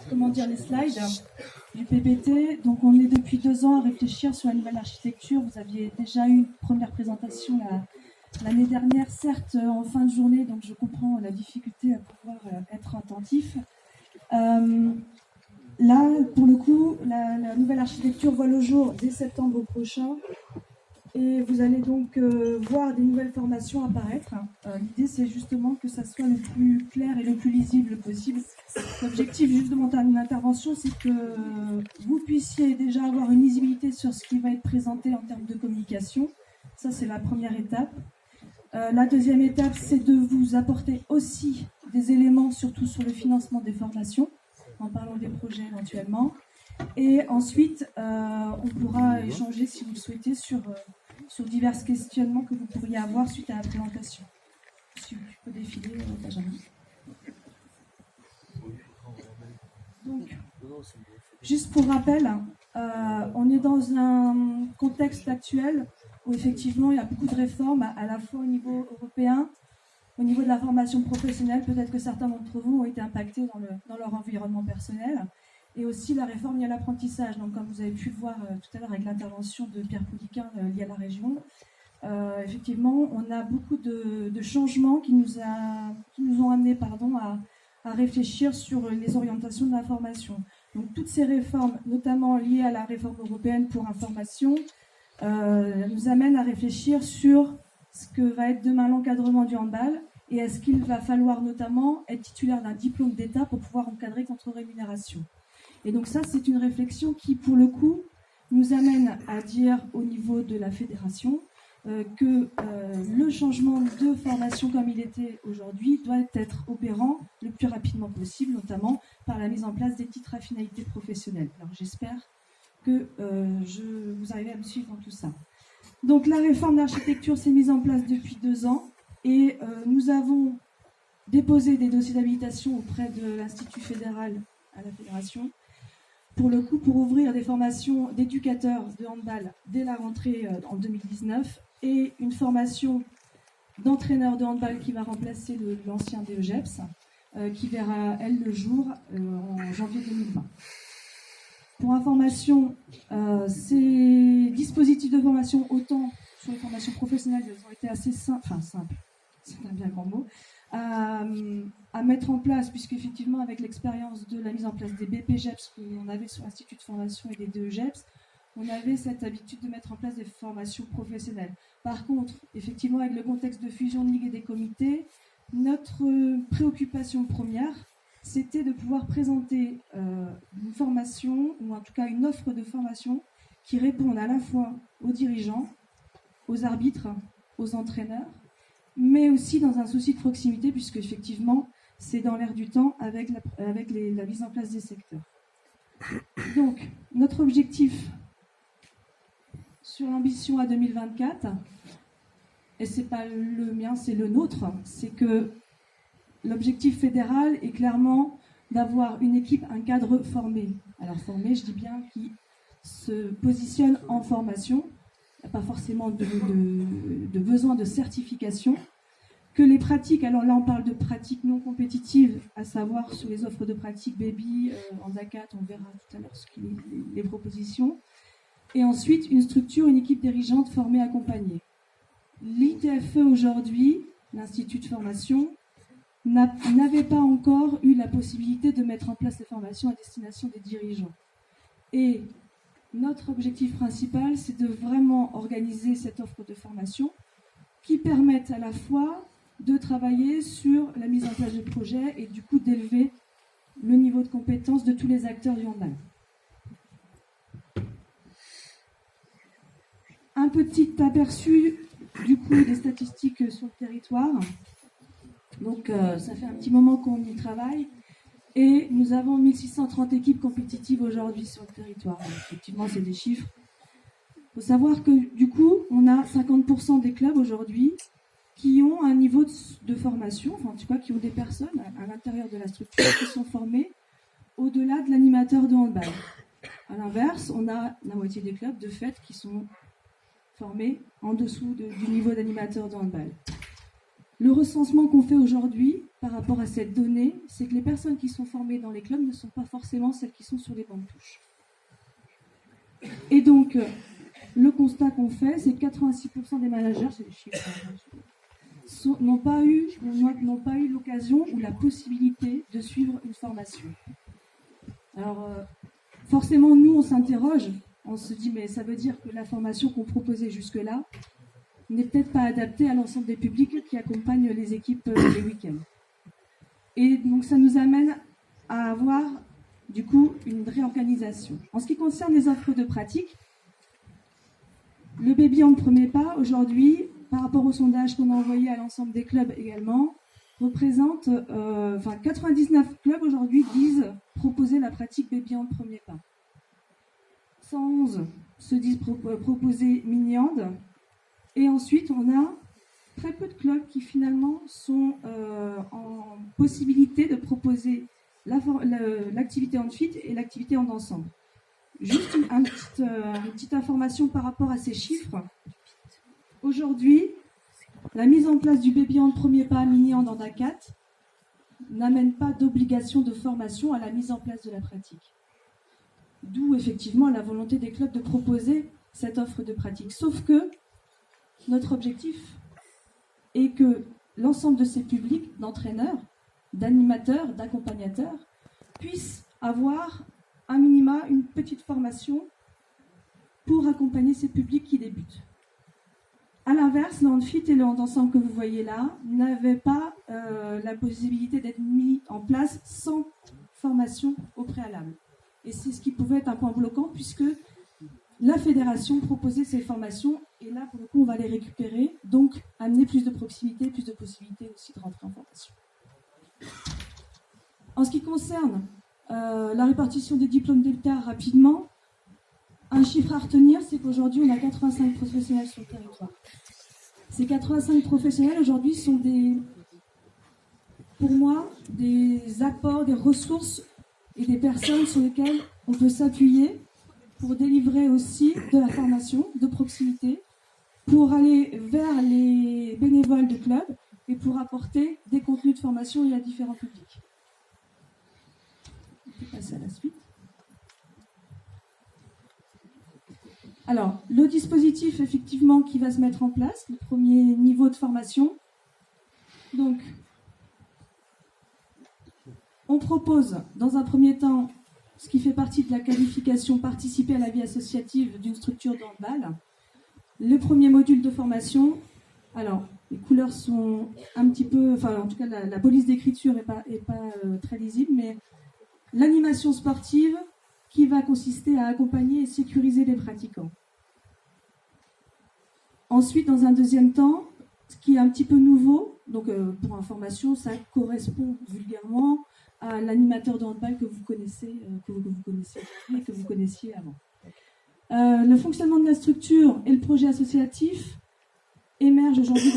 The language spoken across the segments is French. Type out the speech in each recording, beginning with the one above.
comment dire, les slides du PPT. Donc on est depuis 2 ans à réfléchir sur la nouvelle architecture. Vous aviez déjà eu une première présentation l'année dernière, certes en fin de journée, donc je comprends la difficulté à pouvoir être attentif. Là, pour le coup, la nouvelle architecture voit le jour dès septembre prochain. Et vous allez donc voir des nouvelles formations apparaître. L'idée, c'est justement que ça soit le plus clair et le plus lisible possible. L'objectif juste de mon intervention, c'est que vous puissiez déjà avoir une lisibilité sur ce qui va être présenté en termes de communication. Ça, c'est la première étape. La deuxième étape, c'est de vous apporter aussi des éléments, surtout sur le financement des formations, en parlant des projets éventuellement. Et ensuite, on pourra échanger, si vous le souhaitez, sur divers questionnements que vous pourriez avoir suite à la présentation. Si tu peux défiler, Benjamin. Donc, juste pour rappel, on est dans un contexte actuel où effectivement il y a beaucoup de réformes, à la fois au niveau européen, au niveau de la formation professionnelle. Peut-être que certains d'entre vous ont été impactés dans leur environnement personnel. Et aussi la réforme liée à l'apprentissage. Donc, comme vous avez pu le voir tout à l'heure avec l'intervention de Pierre Pouliquin liée à la région, effectivement, on a beaucoup de changements qui nous ont amenés à réfléchir sur les orientations de la formation. Donc, toutes ces réformes, notamment liées à la réforme européenne pour information, nous amènent à réfléchir sur ce que va être demain l'encadrement du handball et est-ce qu'il va falloir notamment être titulaire d'un diplôme d'État pour pouvoir encadrer contre rémunération. Et donc ça, c'est une réflexion qui, pour le coup, nous amène à dire au niveau de la fédération que le changement de formation comme il était aujourd'hui doit être opérant le plus rapidement possible, notamment par la mise en place des titres à finalité professionnelle. Alors j'espère que vous arrivez à me suivre dans tout ça. Donc la réforme d'architecture s'est mise en place depuis 2 ans et nous avons déposé des dossiers d'habilitation auprès de l'Institut fédéral à la fédération, pour le coup, pour ouvrir des formations d'éducateurs de handball dès la rentrée en 2019 et une formation d'entraîneur de handball qui va remplacer l'ancien DEGEPS, qui verra, elle, le jour en janvier 2020. Pour information, ces dispositifs de formation, autant sur les formations professionnelles, ils ont été assez simples, c'est un bien grand mot, à mettre en place, puisqu'effectivement, avec l'expérience de la mise en place des BPGEPS qu'on avait sur l'Institut de formation et des DEGEPS, on avait cette habitude de mettre en place des formations professionnelles. Par contre, effectivement, avec le contexte de fusion de ligue et des comités, notre préoccupation première, c'était de pouvoir présenter une formation, ou en tout cas une offre de formation, qui réponde à la fois aux dirigeants, aux arbitres, aux entraîneurs, mais aussi dans un souci de proximité, puisque effectivement, c'est dans l'air du temps avec la mise en place des secteurs. Donc, notre objectif sur l'ambition à 2024, et c'est pas le mien, c'est le nôtre, c'est que l'objectif fédéral est clairement d'avoir une équipe, un cadre formé. Alors formé, je dis bien, qui se positionne en formation, pas forcément de besoin de certification, que les pratiques, alors là on parle de pratiques non compétitives, à savoir sur les offres de pratiques baby, en DACAT, on verra tout à l'heure les propositions, et ensuite une structure, une équipe dirigeante formée, accompagnée. L'ITFE aujourd'hui, l'Institut de formation, n'avait pas encore eu la possibilité de mettre en place les formations à destination des dirigeants. Et notre objectif principal, c'est de vraiment organiser cette offre de formation qui permette à la fois de travailler sur la mise en place de projets et du coup d'élever le niveau de compétence de tous les acteurs du handball. Un petit aperçu du coup des statistiques sur le territoire. Donc ça fait un petit moment qu'on y travaille et nous avons 1630 équipes compétitives aujourd'hui sur le territoire. Donc, effectivement, c'est des chiffres. Il faut savoir que du coup, on a 50% des clubs aujourd'hui qui ont un niveau de formation, enfin en tout cas qui ont des personnes à l'intérieur de la structure qui sont formées au-delà de l'animateur de handball. À l'inverse, on a la moitié des clubs de fait qui sont formés en dessous du niveau d'animateur de handball. Le recensement qu'on fait aujourd'hui par rapport à cette donnée, c'est que les personnes qui sont formées dans les clubs ne sont pas forcément celles qui sont sur les bancs de touche. Et donc, le constat qu'on fait, c'est que 86% des managers, c'est des chiffres, n'ont pas eu l'occasion ou la possibilité de suivre une formation. Alors, forcément, nous, on s'interroge, on se dit, mais ça veut dire que la formation qu'on proposait jusque-là n'est peut-être pas adaptée à l'ensemble des publics qui accompagnent les équipes les week-ends. Et donc, ça nous amène à avoir, du coup, une réorganisation. En ce qui concerne les offres de pratique, le baby en premier pas, aujourd'hui, par rapport au sondage qu'on a envoyé à l'ensemble des clubs également, représente, 99 clubs aujourd'hui disent proposer la pratique baby en premier pas. 111 se disent proposer mini-hand. Et ensuite, on a très peu de clubs qui finalement sont en possibilité de proposer l'activité hand fit et l'activité hand ensemble. Juste une petite information par rapport à ces chiffres. Aujourd'hui, la mise en place du baby hand premier pas mini hand en A4 n'amène pas d'obligation de formation à la mise en place de la pratique. D'où effectivement la volonté des clubs de proposer cette offre de pratique. Sauf que notre objectif est que l'ensemble de ces publics, d'entraîneurs, d'animateurs, d'accompagnateurs, puissent avoir un minima, une petite formation pour accompagner ces publics qui débutent. A l'inverse, le hand fit et le hand ensemble que vous voyez là n'avaient pas la possibilité d'être mis en place sans formation au préalable. Et c'est ce qui pouvait être un point bloquant puisque la fédération proposait ces formations et là, pour le coup, on va les récupérer, donc amener plus de proximité, plus de possibilités aussi de rentrer en formation. En ce qui concerne la répartition des diplômes d'État rapidement, un chiffre à retenir, c'est qu'aujourd'hui, on a 85 professionnels sur le territoire. Ces 85 professionnels, aujourd'hui, sont pour moi, des apports, des ressources et des personnes sur lesquelles on peut s'appuyer pour délivrer aussi de la formation de proximité, pour aller vers les bénévoles de club et pour apporter des contenus de formation à différents publics. On peut passer à la suite. Alors, le dispositif, effectivement, qui va se mettre en place, le premier niveau de formation. Donc, on propose, dans un premier temps, ce qui fait partie de la qualification participer à la vie associative d'une structure de handball. Le premier module de formation, alors, les couleurs sont un petit peu, enfin, en tout cas, la police d'écriture n'est pas très lisible, mais l'animation sportive qui va consister à accompagner et sécuriser les pratiquants. Ensuite, dans un deuxième temps, ce qui est un petit peu nouveau, donc pour information, ça correspond vulgairement à l'animateur de handball que vous connaissez, et que vous connaissiez avant. Le fonctionnement de la structure et le projet associatif émergent aujourd'hui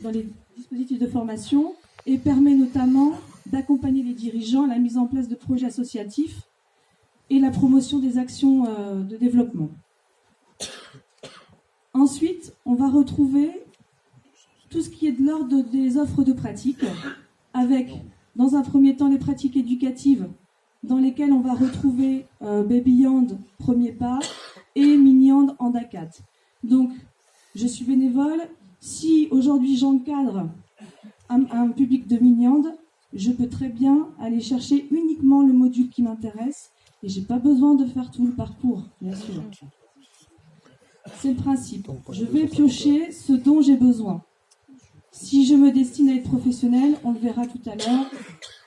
dans les dispositifs de formation et permet notamment d'accompagner les dirigeants à la mise en place de projets associatifs et la promotion des actions de développement. Ensuite, on va retrouver tout ce qui est de l'ordre des offres de pratique, avec, dans un premier temps, les pratiques éducatives, dans lesquelles on va retrouver Baby Hand, premier pas, et Mini Hand en A4. Donc, je suis bénévole. Si aujourd'hui j'encadre un public de Mini Hand, je peux très bien aller chercher uniquement le module qui m'intéresse et j'ai pas besoin de faire tout le parcours, bien sûr. C'est le principe. Je vais piocher ce dont j'ai besoin. Si je me destine à être professionnel, on le verra tout à l'heure,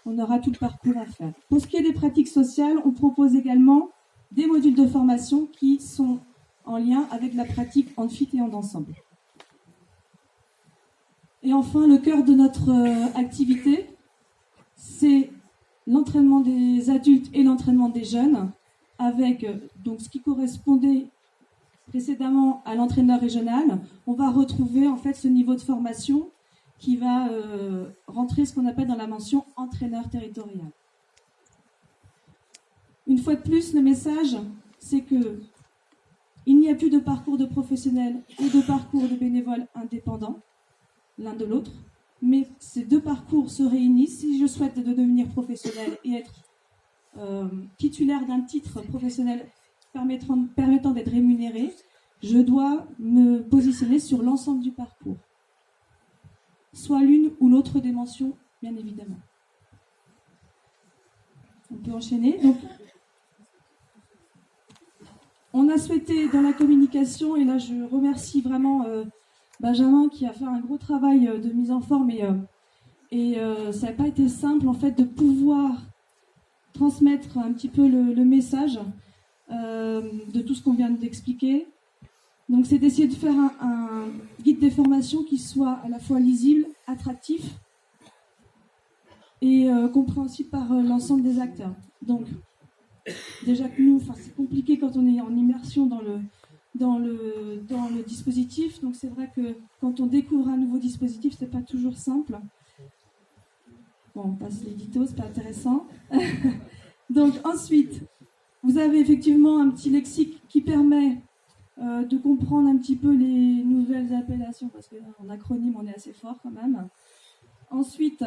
on aura tout le parcours à faire. Pour ce qui est des pratiques sociales, on propose également des modules de formation qui sont en lien avec la pratique en fit et en ensemble. Et enfin, le cœur de notre activité, c'est l'entraînement des adultes et l'entraînement des jeunes, avec donc ce qui correspondait précédemment à l'entraîneur régional. On va retrouver en fait ce niveau de formation qui va rentrer ce qu'on appelle dans la mention entraîneur territorial. Une fois de plus, le message, c'est que il n'y a plus de parcours de professionnels ou de parcours de bénévoles indépendants. l'un de l'autre, mais ces deux parcours se réunissent. Si je souhaite de devenir professionnel et être titulaire d'un titre professionnel permettant d'être rémunéré, je dois me positionner sur l'ensemble du parcours, soit l'une ou l'autre des mentions, bien évidemment. On peut enchaîner. Donc, on a souhaité dans la communication, et là je remercie vraiment Benjamin qui a fait un gros travail de mise en forme, et ça n'a pas été simple en fait de pouvoir transmettre un petit peu le message de tout ce qu'on vient d'expliquer. Donc c'est d'essayer de faire un guide des formations qui soit à la fois lisible, attractif et compréhensible par l'ensemble des acteurs. Donc déjà que nous, c'est compliqué quand on est en immersion dans le dispositif. Donc c'est vrai que quand on découvre un nouveau dispositif, c'est pas toujours simple. Bon, on passe l'édito, c'est pas intéressant. Donc ensuite, vous avez effectivement un petit lexique qui permet de comprendre un petit peu les nouvelles appellations, parce qu'en acronyme, on est assez fort quand même. Ensuite,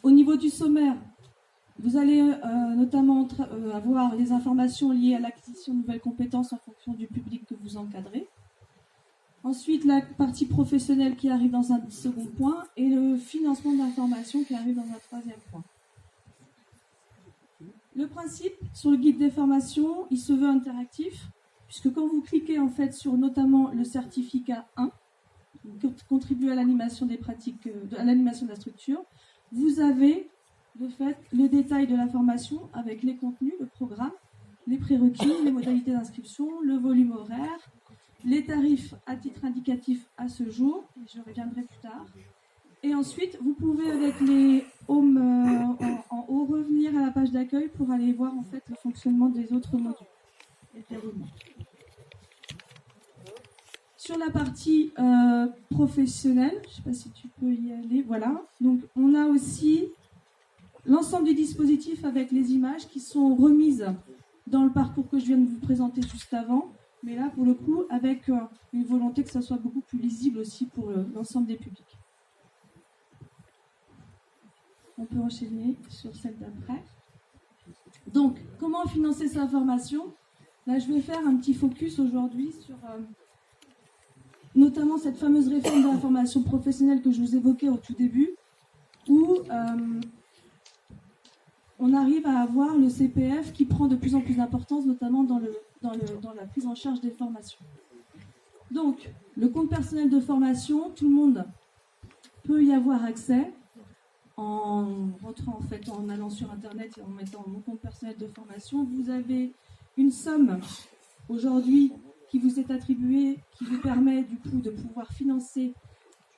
au niveau du sommaire, vous allez notamment avoir les informations liées à l'acquisition de nouvelles compétences en fonction du public que vous encadrez. Ensuite, la partie professionnelle qui arrive dans un second point et le financement de l'information qui arrive dans un troisième point. Le principe sur le guide des formations, il se veut interactif, puisque quand vous cliquez en fait sur notamment le certificat 1, qui contribue à l'animation des pratiques, à l'animation de la structure, vous avez de fait le détail de la formation avec les contenus, le programme, les prérequis, les modalités d'inscription, le volume horaire, les tarifs à titre indicatif à ce jour, et je reviendrai plus tard. Et ensuite, vous pouvez avec les home en haut revenir à la page d'accueil pour aller voir en fait le fonctionnement des autres modules. Sur la partie professionnelle, je ne sais pas si tu peux y aller, voilà. Donc on a aussi l'ensemble du dispositif avec les images qui sont remises dans le parcours que je viens de vous présenter juste avant, mais là pour le coup avec une volonté que ça soit beaucoup plus lisible aussi pour l'ensemble des publics. On peut enchaîner sur celle d'après. Donc, comment financer sa formation ? Là, je vais faire un petit focus aujourd'hui sur notamment cette fameuse réforme de la formation professionnelle que je vous évoquais au tout début, où on arrive à avoir le CPF qui prend de plus en plus d'importance, notamment dans la prise en charge des formations. Donc, le compte personnel de formation, tout le monde peut y avoir accès en rentrant, en fait, en allant sur Internet et en mettant mon compte personnel de formation. Vous avez une somme aujourd'hui qui vous est attribuée, qui vous permet du coup de pouvoir financer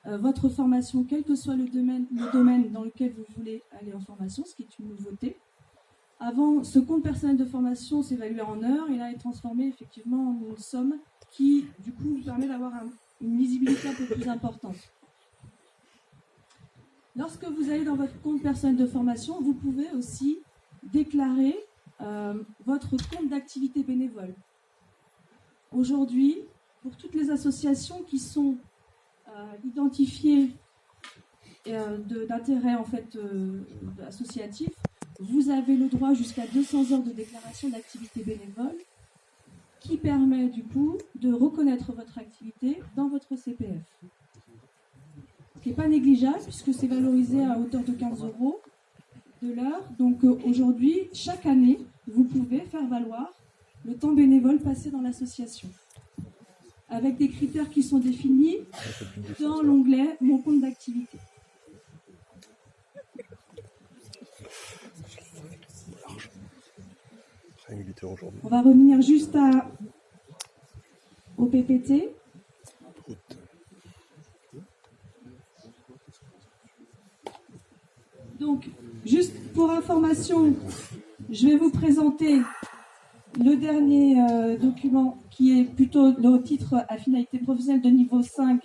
votre formation, quel que soit le domaine dans lequel vous voulez aller en formation, ce qui est une nouveauté. Avant, ce compte personnel de formation s'évaluait en heures et là est transformé effectivement en une somme qui du coup vous permet d'avoir une lisibilité un peu plus importante. Lorsque vous allez dans votre compte personnel de formation, vous pouvez aussi déclarer votre compte d'activité bénévole. Aujourd'hui, pour toutes les associations qui sont identifiées d'intérêt en fait associatif, vous avez le droit jusqu'à 200 heures de déclaration d'activité bénévole qui permet du coup de reconnaître votre activité dans votre CPF. Ce qui n'est pas négligeable puisque c'est valorisé à hauteur de 15 € de l'heure. Donc aujourd'hui, chaque année, vous pouvez faire valoir le temps bénévole passé dans l'association avec des critères qui sont définis dans l'onglet « Mon compte d'activité ». On va revenir juste au PPT. Donc, juste pour information, je vais vous présenter le dernier document qui est plutôt le titre à finalité professionnelle de niveau 5.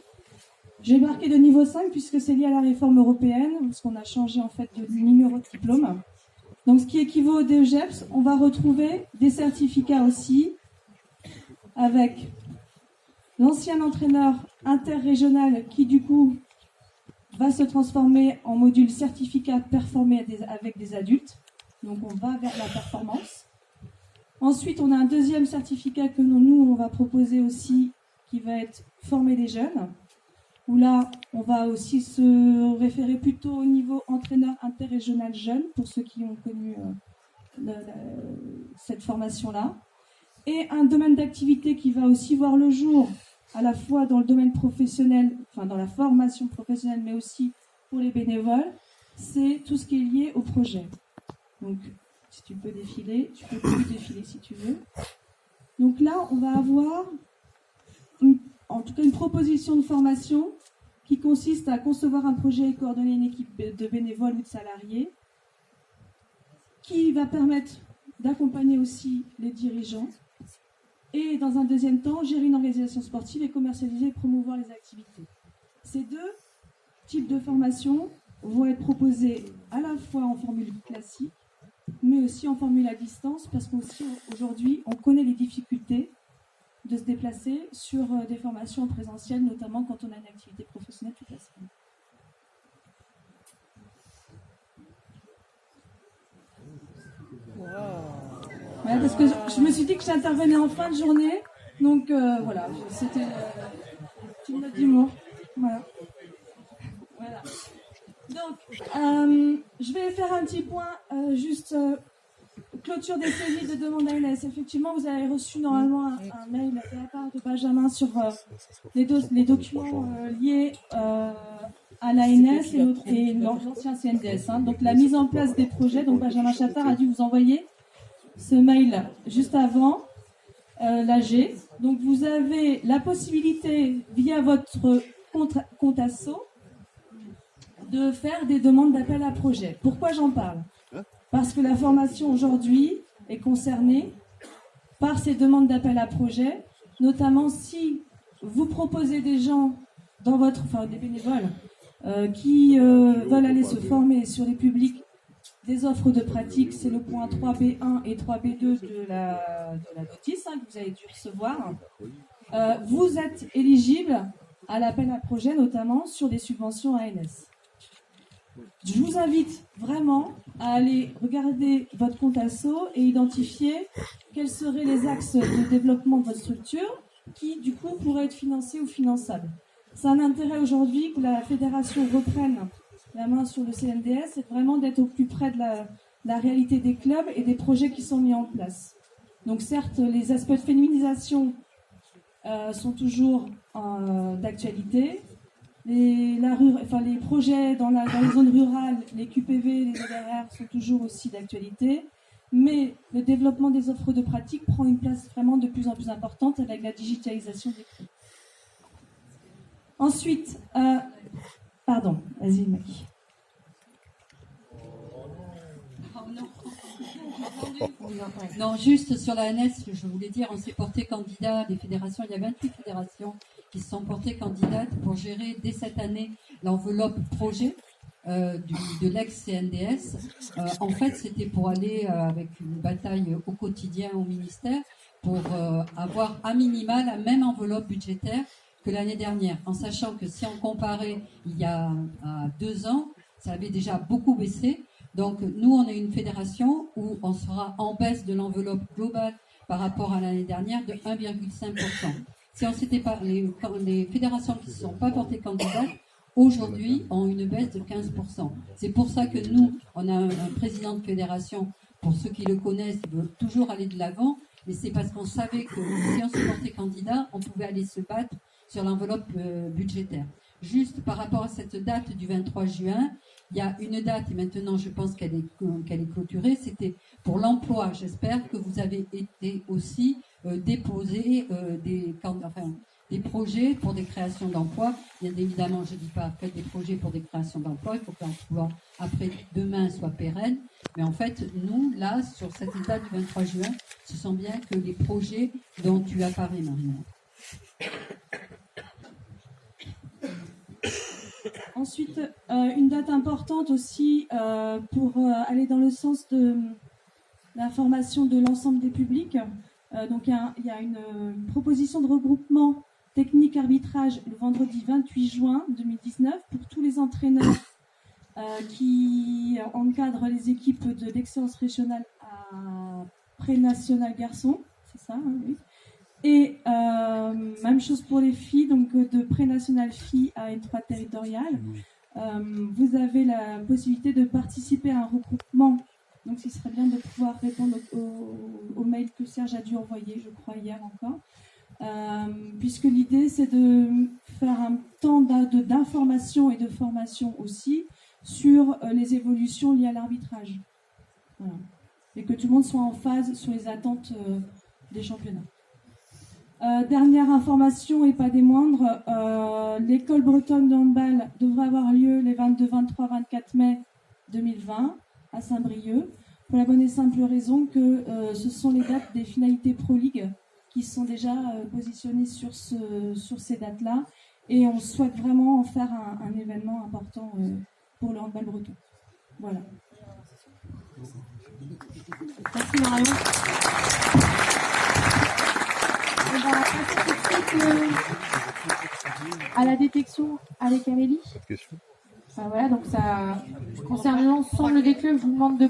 J'ai marqué de niveau 5 puisque c'est lié à la réforme européenne, parce qu'on a changé en fait de numéro de diplôme. Donc ce qui équivaut au DEGEPS, on va retrouver des certificats aussi avec l'ancien entraîneur interrégional qui du coup va se transformer en module certificat performé avec des adultes. Donc on va vers la performance. Ensuite, on a un deuxième certificat que nous on va proposer aussi, qui va être former des jeunes, où là, on va aussi se référer plutôt au niveau entraîneur interrégional jeune, pour ceux qui ont connu cette formation-là. Et un domaine d'activité qui va aussi voir le jour, à la fois dans le domaine professionnel, enfin dans la formation professionnelle, mais aussi pour les bénévoles, c'est tout ce qui est lié au projet. Donc, si tu peux défiler, tu peux plus défiler si tu veux. Donc là, on va avoir en tout cas une proposition de formation qui consiste à concevoir un projet et coordonner une équipe de bénévoles ou de salariés, qui va permettre d'accompagner aussi les dirigeants, et dans un deuxième temps, gérer une organisation sportive et commercialiser et promouvoir les activités. Ces deux types de formations vont être proposés à la fois en formule classique, mais aussi en formule à distance, parce qu'aujourd'hui, on connaît les difficultés de se déplacer sur des formations en présentiel, notamment quand on a une activité professionnelle toute la semaine. Voilà, parce que je me suis dit que j'intervenais en fin de journée, donc voilà, c'était une note d'humour. Voilà. Donc, je vais faire un petit point, juste clôture des saisies de demande ANS. Effectivement, vous avez reçu normalement un mail de la part de Benjamin sur les documents liés à l'ANS et l'ancien CNDS. Donc, la mise en place des projets. Donc, Benjamin Chattard a dû vous envoyer ce mail juste avant l'AG. Donc, vous avez la possibilité, via votre compte ASSO, de faire des demandes d'appel à projet. Pourquoi j'en parle ? Parce que la formation aujourd'hui est concernée par ces demandes d'appel à projet, notamment si vous proposez des gens des bénévoles qui veulent aller se former sur les publics des offres de pratique, c'est le point 3B1 et 3B2 de la notice que vous avez dû recevoir. Vous êtes éligible à l'appel à projet, notamment sur des subventions ANS. Je vous invite vraiment à aller regarder votre compte ASSO et identifier quels seraient les axes de développement de votre structure qui, du coup, pourraient être financés ou finançables. C'est un intérêt aujourd'hui que la fédération reprenne la main sur le CNDS, c'est vraiment d'être au plus près de la réalité des clubs et des projets qui sont mis en place. Donc certes, les aspects de féminisation sont toujours d'actualité. Les projets dans les zones rurales, les QPV, les ODRR sont toujours aussi d'actualité, mais le développement des offres de pratique prend une place vraiment de plus en plus importante avec la digitalisation des clubs. Ensuite, pardon, vas-y Maki. Non, juste sur la ANS, je voulais dire, on s'est porté candidat, les fédérations, il y a 28 fédérations qui se sont portées candidates pour gérer dès cette année l'enveloppe projet de l'ex-CNDS. En fait, c'était pour aller avec une bataille au quotidien au ministère pour avoir à minima la même enveloppe budgétaire que l'année dernière, en sachant que si on comparait il y a 2 ans, ça avait déjà beaucoup baissé. Donc nous, on est une fédération où on sera en baisse de l'enveloppe globale par rapport à l'année dernière de 1,5%. Si on s'était pas, les fédérations qui ne se sont pas portées candidates, aujourd'hui, ont une baisse de 15%. C'est pour ça que nous, on a un président de fédération, pour ceux qui le connaissent, il veut toujours aller de l'avant, mais c'est parce qu'on savait que si on se portait candidat, on pouvait aller se battre sur l'enveloppe budgétaire. Juste par rapport à cette date du 23 juin, il y a une date, et maintenant je pense qu'elle est clôturée, c'était pour l'emploi. J'espère que vous avez été aussi déposer des projets pour des créations d'emplois. Bien évidemment, je ne dis pas faites des projets pour des créations d'emplois, il faut que l'emploi après demain soit pérenne. Mais en fait, nous, là, sur cette date du 23 juin, ce sont bien que les projets dont tu as parlé, Marion. Ensuite, une date importante aussi pour aller dans le sens de l'information de l'ensemble des publics. Donc, il y a une proposition de regroupement technique arbitrage le vendredi 28 juin 2019 pour tous les entraîneurs qui encadrent les équipes d'excellence régionale à pré-national garçon, c'est ça, hein, oui. Et même chose pour les filles, donc de pré-national filles à N3 territorial. Vous avez la possibilité de participer à un regroupement, donc ce serait bien de pouvoir répondre au mail que Serge a dû envoyer, je crois, hier encore. Puisque l'idée c'est de faire un temps d'information et de formation aussi sur les évolutions liées à l'arbitrage. Voilà. Et que tout le monde soit en phase sur les attentes des championnats. Dernière information et pas des moindres, l'école bretonne de handball devrait avoir lieu les 22, 23, 24 mai 2020 à Saint-Brieuc, pour la bonne et simple raison que ce sont les dates des finalités Pro League qui sont déjà positionnés sur ces dates-là, et on souhaite vraiment en faire un événement important pour le handball breton. Voilà. Merci Marion. On va passer tout de suite à la détection avec Amélie. Voilà, donc ça concerne l'ensemble des clubs. Je vous demande de